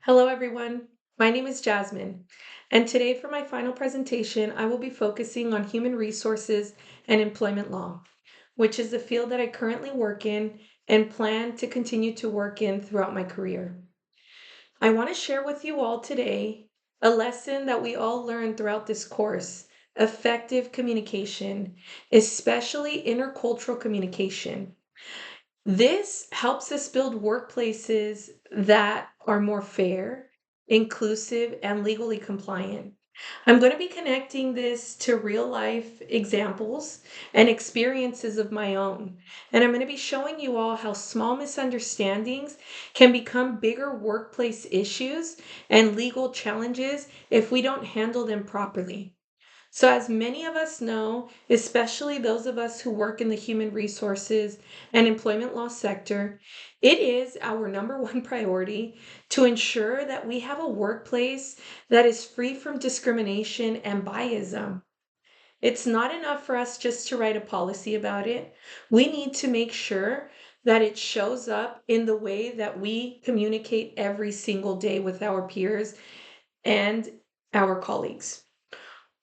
Hello, everyone. My name is Jasmine, and today for my final presentation, I will be focusing on human resources and employment law, which is the field that I currently work in and plan to continue to work in throughout my career. I want to share with you all today a lesson that we all learned throughout this course: effective communication, especially intercultural communication. This helps us build workplaces that are more fair, inclusive, and legally compliant. I'm going to be connecting this to real life examples and experiences of my own. And I'm going to be showing you all how small misunderstandings can become bigger workplace issues and legal challenges if we don't handle them properly. So, as many of us know, especially those of us who work in the human resources and employment law sector, it is our number one priority to ensure that we have a workplace that is free from discrimination and biasm. It's not enough for us just to write a policy about it. We need to make sure that it shows up in the way that we communicate every single day with our peers and our colleagues.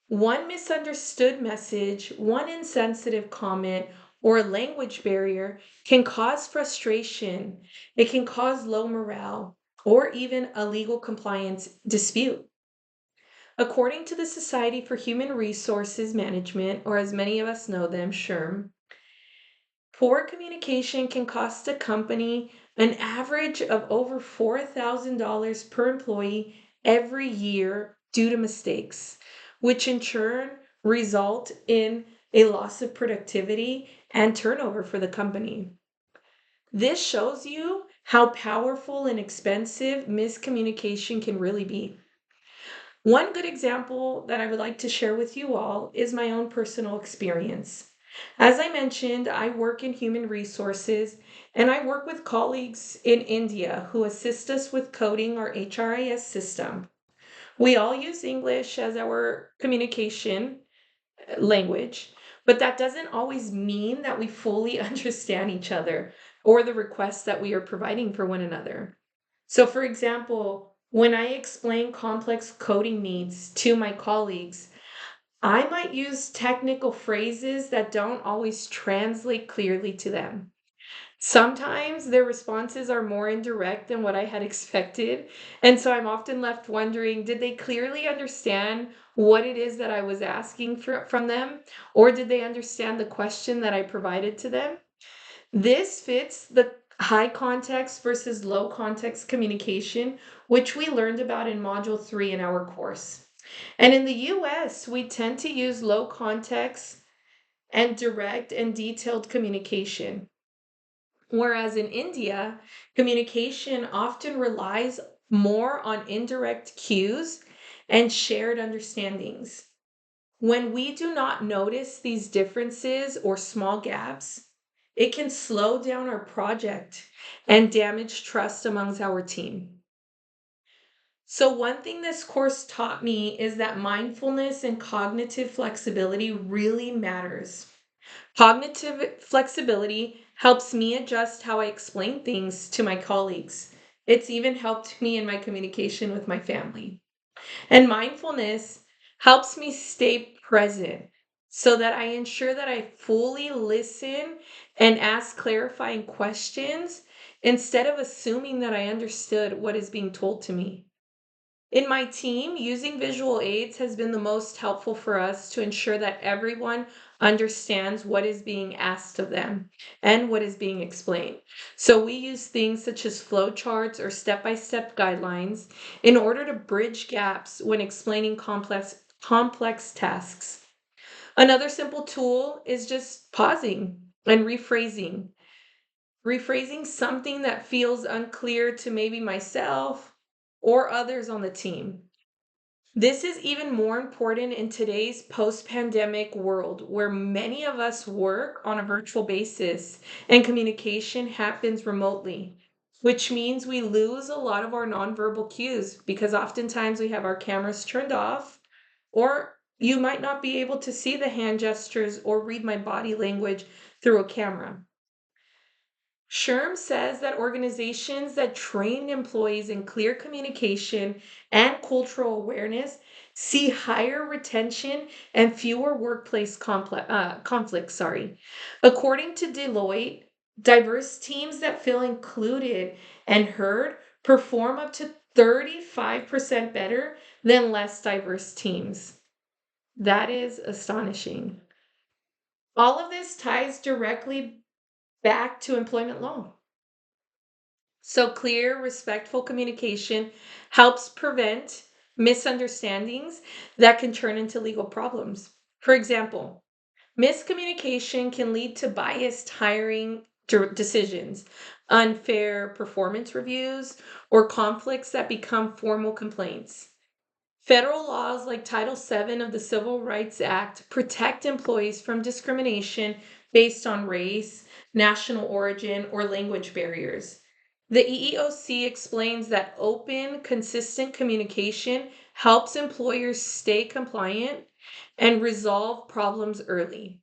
One misunderstood message, one insensitive comment, or a language barrier can cause frustration. It can cause low morale or even a legal compliance dispute. According to the Society for Human Resources Management, or as many of us know them, SHRM, poor communication can cost a company an average of over $4,000 per employee every year due to mistakes, which in turn result in a loss of productivity and turnover for the company. This shows you how powerful and expensive miscommunication can really be. One good example that I would like to share with you all is my own personal experience. As I mentioned, I work in human resources and I work with colleagues in India who assist us with coding our HRIS system. We all use English as our communication language, but that doesn't always mean that we fully understand each other or the requests that we are providing for one another. So, for example, when I explain complex coding needs to my colleagues, I might use technical phrases that don't always translate clearly to them. Sometimes their responses are more indirect than what I had expected. And so I'm often left wondering, did they clearly understand what it is that I was asking from them? Or did they understand the question that I provided to them? This fits the high context versus low context communication, which we learned about in Module 3 in our course. And in the US, we tend to use low context and direct and detailed communication. Whereas in India, communication often relies more on indirect cues and shared understandings. When we do not notice these differences or small gaps, it can slow down our project and damage trust amongst our team. So, one thing this course taught me is that mindfulness and cognitive flexibility really matters. Cognitive flexibility helps me adjust how I explain things to my colleagues. It's even helped me in my communication with my family. And mindfulness helps me stay present so that I ensure that I fully listen and ask clarifying questions instead of assuming that I understood what is being told to me. In my team, using visual aids has been the most helpful for us to ensure that everyone understands what is being asked of them and what is being explained. So we use things such as flowcharts or step-by-step guidelines in order to bridge gaps when explaining complex tasks. Another simple tool is just pausing and rephrasing something that feels unclear to maybe myself or others on the team. This is even more important in today's post pandemic world where many of us work on a virtual basis and communication happens remotely, which means we lose a lot of our nonverbal cues because oftentimes we have our cameras turned off, or you might not be able to see the hand gestures or read my body language through a camera. SHRM says that organizations that train employees in clear communication and cultural awareness see higher retention and fewer workplace conflicts. According to Deloitte, diverse teams that feel included and heard perform up to 35% better than less diverse teams. That is astonishing. All of this ties directly back to employment law. So, clear, respectful communication helps prevent misunderstandings that can turn into legal problems. For example, miscommunication can lead to biased hiring decisions, unfair performance reviews, or conflicts that become formal complaints. Federal laws like Title VII of the Civil Rights Act protect employees from discrimination based on race, national origin, or language barriers. The EEOC explains that open, consistent communication helps employers stay compliant and resolve problems early.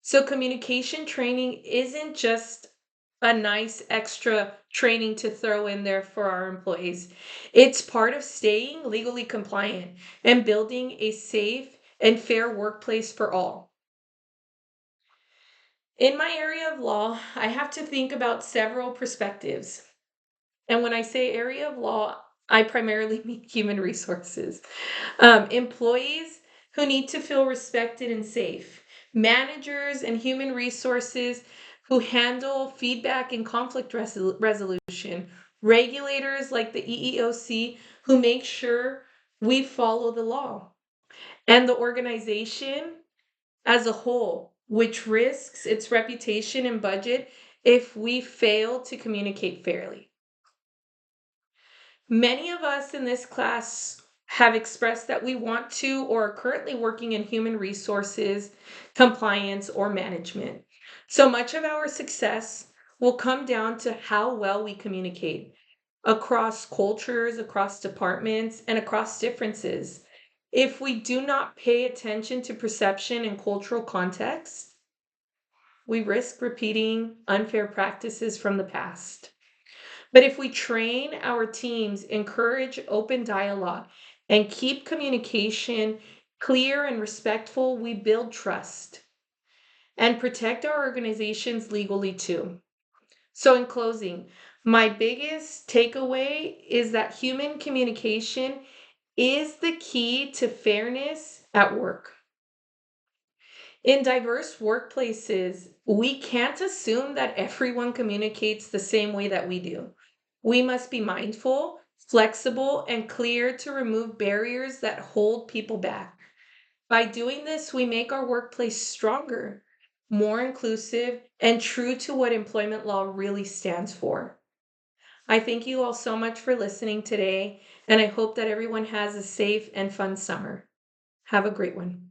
So, communication training isn't just a nice extra training to throw in there for our employees. It's part of staying legally compliant and building a safe and fair workplace for all. In my area of law, I have to think about several perspectives. And when I say area of law, I primarily mean human resources. Employees who need to feel respected and safe, managers and human resources who handle feedback and conflict resolution, regulators like the EEOC who make sure we follow the law, and the organization as a whole, which risks its reputation and budget if we fail to communicate fairly. Many of us in this class have expressed that we want to or are currently working in human resources, compliance, or management. So much of our success will come down to how well we communicate across cultures, across departments, and across differences. If we do not pay attention to perception and cultural context, we risk repeating unfair practices from the past. But if we train our teams, encourage open dialogue, and keep communication clear and respectful, we build trust and protect our organizations legally too. So, in closing, my biggest takeaway is that human communication is the key to fairness at work. In diverse workplaces, we can't assume that everyone communicates the same way that we do. We must be mindful, flexible, and clear to remove barriers that hold people back. By doing this, we make our workplace stronger, more inclusive, and true to what employment law really stands for. I thank you all so much for listening today, and I hope that everyone has a safe and fun summer. Have a great one.